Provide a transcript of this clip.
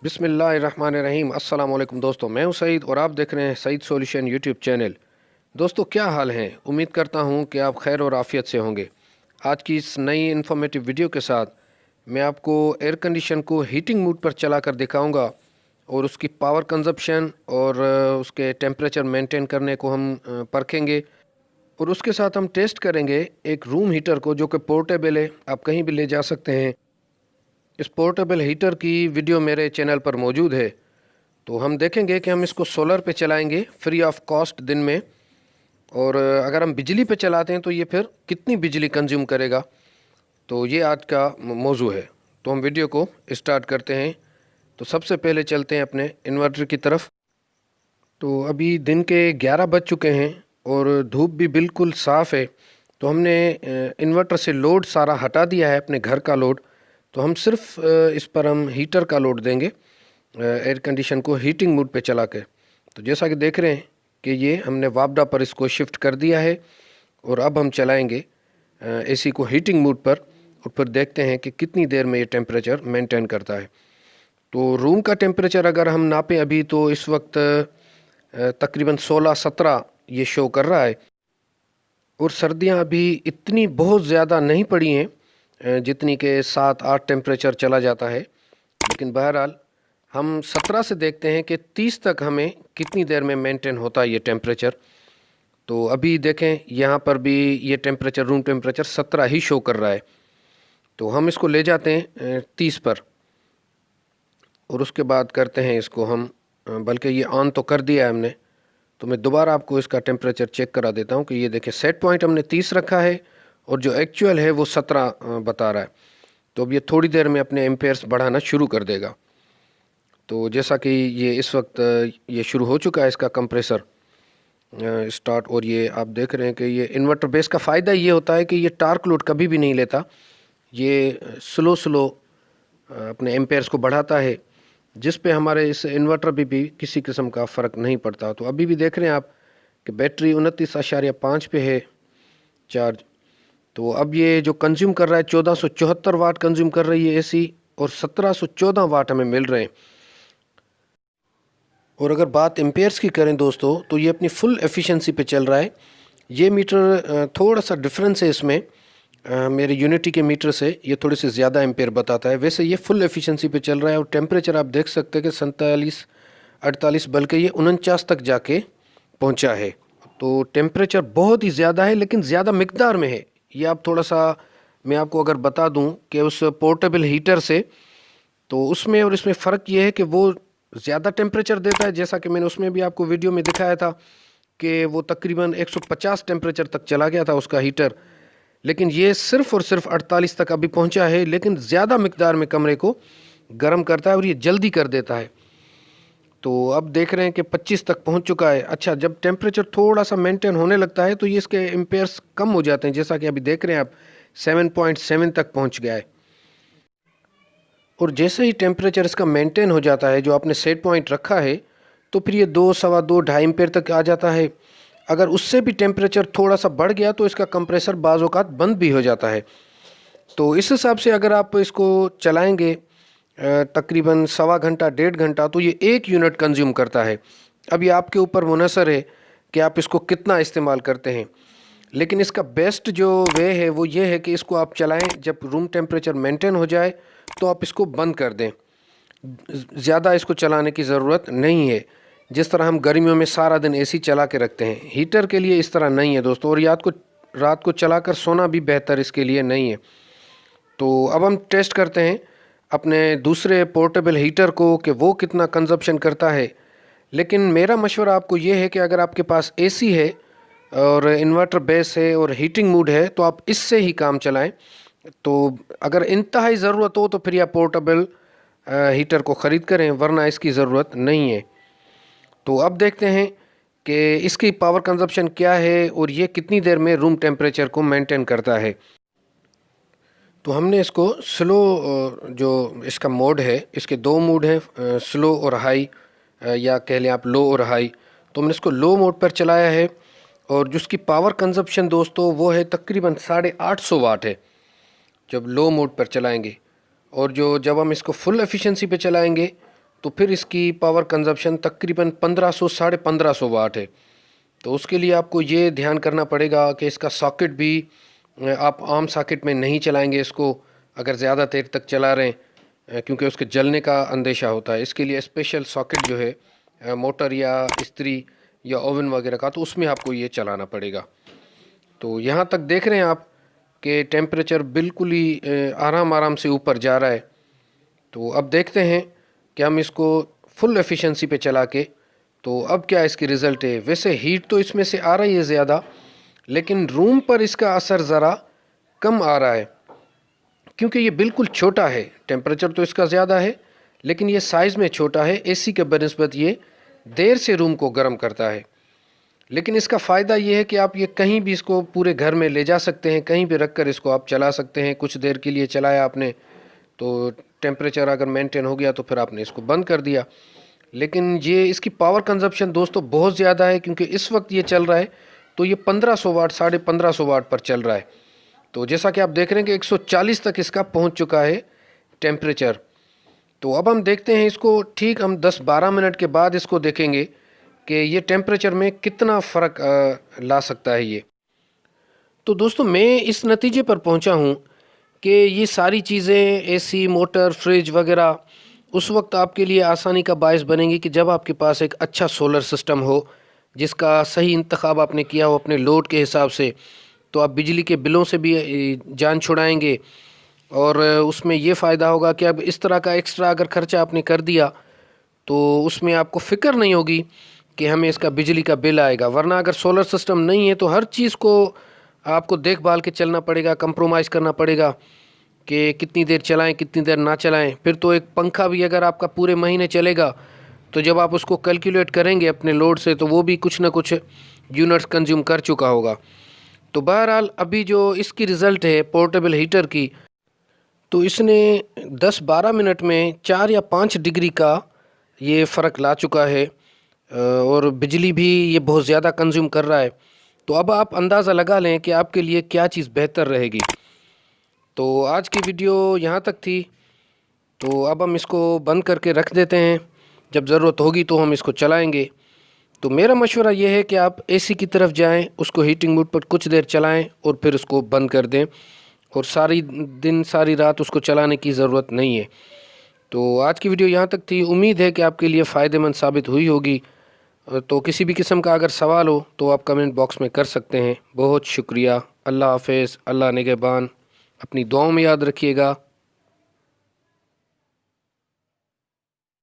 बिस्मिल्लाहिर्रहमानिर्रहीम। अस्सलाम वालेकुम दोस्तों, मैं हूं सईद और आप देख रहे हैं सईद सॉल्यूशन यूट्यूब चैनल। दोस्तों, क्या हाल है? उम्मीद करता हूं कि आप खैर और आफ़ियत से होंगे। आज की इस नई इन्फॉर्मेटिव वीडियो के साथ मैं आपको एयर कंडीशन को हीटिंग मोड पर चला कर दिखाऊँगा और उसकी पावर कंजप्शन और उसके टेम्परेचर मेंटेन करने को हम परखेंगे। और उसके साथ हम टेस्ट करेंगे एक रूम हीटर को, जो कि पोर्टेबल है, आप कहीं भी ले जा सकते हैं। इस पोर्टेबल हीटर की वीडियो मेरे चैनल पर मौजूद है। तो हम देखेंगे कि हम इसको सोलर पे चलाएंगे फ्री ऑफ कॉस्ट दिन में, और अगर हम बिजली पे चलाते हैं तो ये फिर कितनी बिजली कंज्यूम करेगा। तो ये आज का मौजू है। तो हम वीडियो को स्टार्ट करते हैं। तो सबसे पहले चलते हैं अपने इन्वर्टर की तरफ। तो अभी दिन के 11 बज चुके हैं और धूप भी बिल्कुल साफ़ है। तो हमने इन्वर्टर से लोड सारा हटा दिया है, अपने घर का लोड। तो हम सिर्फ इस पर हम हीटर का लोड देंगे, एयर कंडीशन को हीटिंग मोड पे चला के। तो जैसा कि देख रहे हैं कि ये हमने वापडा पर इसको शिफ्ट कर दिया है और अब हम चलाएंगे एसी को हीटिंग मोड पर, और फिर देखते हैं कि कितनी देर में ये टेम्परेचर मेंटेन करता है। तो रूम का टेम्परेचर अगर हम नापें अभी, तो इस वक्त तकरीबन 16-17 ये शो कर रहा है। और सर्दियां अभी इतनी बहुत ज़्यादा नहीं पड़ी हैं जितनी के 7-8 टेम्परेचर चला जाता है। लेकिन बहरहाल हम 17 से देखते हैं कि 30 तक हमें कितनी देर में मेंटेन होता है ये टेम्परेचर। तो अभी देखें, यहाँ पर भी ये टेम्परेचर, रूम टेम्परेचर 17 ही शो कर रहा है। तो हम इसको ले जाते हैं 30 पर, और उसके बाद करते हैं इसको हम, बल्कि ये ऑन तो कर दिया है हमने। तो मैं दोबारा आपको इसका टेम्परेचर चेक करा देता हूँ कि ये देखें, सेट पॉइंट हमने 30 रखा है और जो एक्चुअल है वो 17 बता रहा है। तो अब ये थोड़ी देर में अपने एम्पेयर्स बढ़ाना शुरू कर देगा। तो जैसा कि ये इस वक्त ये शुरू हो चुका है इसका कंप्रेसर स्टार्ट। और ये आप देख रहे हैं कि ये इन्वर्टर बेस का फ़ायदा ये होता है कि ये टार्क लोड कभी भी नहीं लेता। ये स्लो स्लो अपने एम्पेयर्स को बढ़ाता है, जिस पे हमारे इस इन्वर्टर भी किसी किस्म का फ़र्क नहीं पड़ता। तो अभी भी देख रहे हैं आप कि बैटरी 29.5 पे है चार्ज। तो अब ये जो कंज्यूम कर रहा है 1474 वाट कंज्यूम कर रही है एसी, और 1714 वाट हमें मिल रहे हैं। और अगर बात एम्पेयर्स की करें दोस्तों, तो ये अपनी फुल एफिशिएंसी पे चल रहा है। ये मीटर थोड़ा सा डिफरेंस है इसमें, मेरे यूनिटी के मीटर से ये थोड़ी सी ज़्यादा एम्पेयर बताता है। वैसे ये फुल एफिशिएंसी पे चल रहा है। और टेम्परेचर आप देख सकते हैं कि 47-48, बल्कि ये 49 तक जाके पहुंचा है। तो टेम्परेचर बहुत ही ज़्यादा है, लेकिन ज़्यादा मिकदार में है। ये आप थोड़ा सा, मैं आपको अगर बता दूं कि उस पोर्टेबल हीटर से, तो उसमें और इसमें फ़र्क ये है कि वो ज़्यादा टेम्परेचर देता है। जैसा कि मैंने उसमें भी आपको वीडियो में दिखाया था कि वो तकरीबन 150 टेम्परेचर तक चला गया था उसका हीटर। लेकिन ये सिर्फ़ और सिर्फ 48 तक अभी पहुंचा है, लेकिन ज़्यादा मिकदार में कमरे को गर्म करता है और ये जल्दी कर देता है। तो अब देख रहे हैं कि 25 तक पहुंच चुका है। अच्छा, जब टेम्परेचर थोड़ा सा मेंटेन होने लगता है तो ये इसके एम्पेयर्स कम हो जाते हैं। जैसा कि अभी देख रहे हैं आप, 7.7 तक पहुंच गया है। और जैसे ही टेम्परेचर इसका मेंटेन हो जाता है, जो आपने सेट पॉइंट रखा है, तो फिर ये 2, सवा 2, 2.5 एम्पेयर तक आ जाता है। अगर उससे भी टेम्परेचर थोड़ा सा बढ़ गया तो इसका कंप्रेसर बाज़ औक़ात बंद भी हो जाता है। तो इस हिसाब से अगर आप इसको चलाएंगे तकरीबन सवा घंटा, 1.5 घंटा, तो ये 1 यूनिट कंज्यूम करता है। अब ये आपके ऊपर मुनहसर है कि आप इसको कितना इस्तेमाल करते हैं। लेकिन इसका बेस्ट जो वे है वो ये है कि इसको आप चलाएं, जब रूम टेम्परेचर मेंटेन हो जाए तो आप इसको बंद कर दें। ज़्यादा इसको चलाने की ज़रूरत नहीं है। जिस तरह हम गर्मियों में सारा दिन एसी चला के रखते हैं, हीटर के लिए इस तरह नहीं है दोस्तों। और रात को चलाकर सोना भी बेहतर इसके लिए नहीं है। तो अब हम टेस्ट करते हैं अपने दूसरे पोर्टेबल हीटर को कि वो कितना कंजप्शन करता है। लेकिन मेरा मशवरा आपको ये है कि अगर आपके पास एसी है और इन्वर्टर बेस है और हीटिंग मोड है, तो आप इससे ही काम चलाएं। तो अगर इंतहाई ज़रूरत हो तो फिर आप पोर्टेबल हीटर को ख़रीद करें, वरना इसकी ज़रूरत नहीं है। तो अब देखते हैं कि इसकी पावर कंजप्शन क्या है और ये कितनी देर में रूम टेम्परेचर को मेंटेन करता है। तो हमने इसको स्लो, जो इसका मोड है, इसके 2 मोड हैं, स्लो और हाई, या कह लें आप लो और हाई। तो हमने इसको लो मोड पर चलाया है, और जिसकी पावर कंजप्शन दोस्तों वो है तकरीबन 850 वाट है जब लो मोड पर चलाएंगे। और जब हम इसको फुल एफिशिएंसी पे चलाएंगे तो फिर इसकी पावर कंजप्शन तकरीबन 1500 साढ़े 1500 वाट है। तो उसके लिए आपको ये ध्यान करना पड़ेगा कि इसका सॉकेट भी आप आम सॉकेट में नहीं चलाएंगे इसको अगर ज़्यादा देर तक चला रहे हैं, क्योंकि उसके जलने का अंदेशा होता है। इसके लिए स्पेशल सॉकेट जो है मोटर या इस्त्री या ओवन वगैरह का, तो उसमें आपको ये चलाना पड़ेगा। तो यहाँ तक देख रहे हैं आप कि टेम्परेचर बिल्कुल ही आराम आराम से ऊपर जा रहा है। तो अब देखते हैं कि हम इसको फुल एफिशिएंसी पे चला के तो अब क्या इसकी रिज़ल्ट है। वैसे हीट तो इसमें से आ रही है ज़्यादा, लेकिन रूम पर इसका असर ज़रा कम आ रहा है, क्योंकि ये बिल्कुल छोटा है। टेम्परेचर तो इसका ज़्यादा है, लेकिन ये साइज़ में छोटा है। एसी के बनिस्बत ये देर से रूम को गर्म करता है। लेकिन इसका फ़ायदा ये है कि आप ये कहीं भी इसको पूरे घर में ले जा सकते हैं, कहीं भी रख कर इसको आप चला सकते हैं। कुछ देर के लिए चलाया आपने तो टेम्परेचर अगर मेंटेन हो गया तो फिर आपने इसको बंद कर दिया। लेकिन ये इसकी पावर कंजप्शन दोस्तों बहुत ज़्यादा है, क्योंकि इस वक्त ये चल रहा है तो ये 1500 वाट साढ़े 1500 वाट पर चल रहा है। तो जैसा कि आप देख रहे हैं कि 140 तक इसका पहुंच चुका है टेम्परेचर। तो अब हम देखते हैं इसको, ठीक हम 10-12 मिनट के बाद इसको देखेंगे कि ये टेम्परेचर में कितना फ़र्क ला सकता है ये। तो दोस्तों मैं इस नतीजे पर पहुंचा हूं कि ये सारी चीज़ें एसी, मोटर, फ्रिज वगैरह उस वक्त आपके लिए आसानी का बायस बनेंगी कि जब आपके पास एक अच्छा सोलर सिस्टम हो, जिसका सही इंतखाब आपने किया हो अपने लोड के हिसाब से। तो आप बिजली के बिलों से भी जान छुड़ाएंगे, और उसमें ये फ़ायदा होगा कि अब इस तरह का एक्स्ट्रा अगर ख़र्चा आपने कर दिया तो उसमें आपको फ़िक्र नहीं होगी कि हमें इसका बिजली का बिल आएगा। वरना अगर सोलर सिस्टम नहीं है तो हर चीज़ को आपको देखभाल के चलना पड़ेगा, कंप्रोमाइज़ करना पड़ेगा कि कितनी देर चलाएं, कितनी देर ना चलाएं। फिर तो एक पंखा भी अगर आपका पूरे महीने चलेगा तो जब आप उसको कैलकुलेट करेंगे अपने लोड से तो वो भी कुछ ना कुछ यूनिट्स कंज्यूम कर चुका होगा। तो बहरहाल अभी जो इसकी रिज़ल्ट है पोर्टेबल हीटर की, तो इसने 10-12 मिनट में 4 या 5 डिग्री का ये फ़र्क ला चुका है, और बिजली भी ये बहुत ज़्यादा कंज्यूम कर रहा है। तो अब आप अंदाज़ा लगा लें कि आपके लिए क्या चीज़ बेहतर रहेगी। तो आज की वीडियो यहाँ तक थी। तो अब हम इसको बंद करके रख देते हैं, जब ज़रूरत होगी तो हम इसको चलाएंगे। तो मेरा मशवरा ये है कि आप एसी की तरफ जाएं, उसको हीटिंग मोड पर कुछ देर चलाएं और फिर उसको बंद कर दें, और सारी दिन सारी रात उसको चलाने की ज़रूरत नहीं है। तो आज की वीडियो यहाँ तक थी। उम्मीद है कि आपके लिए फ़ायदेमंद साबित हुई होगी। तो किसी भी किस्म का अगर सवाल हो तो आप कमेंट बॉक्स में कर सकते हैं। बहुत शुक्रिया। अल्लाह हाफ़िज़। अल्लाह निगहबान। अपनी दुआओं में याद रखिएगा।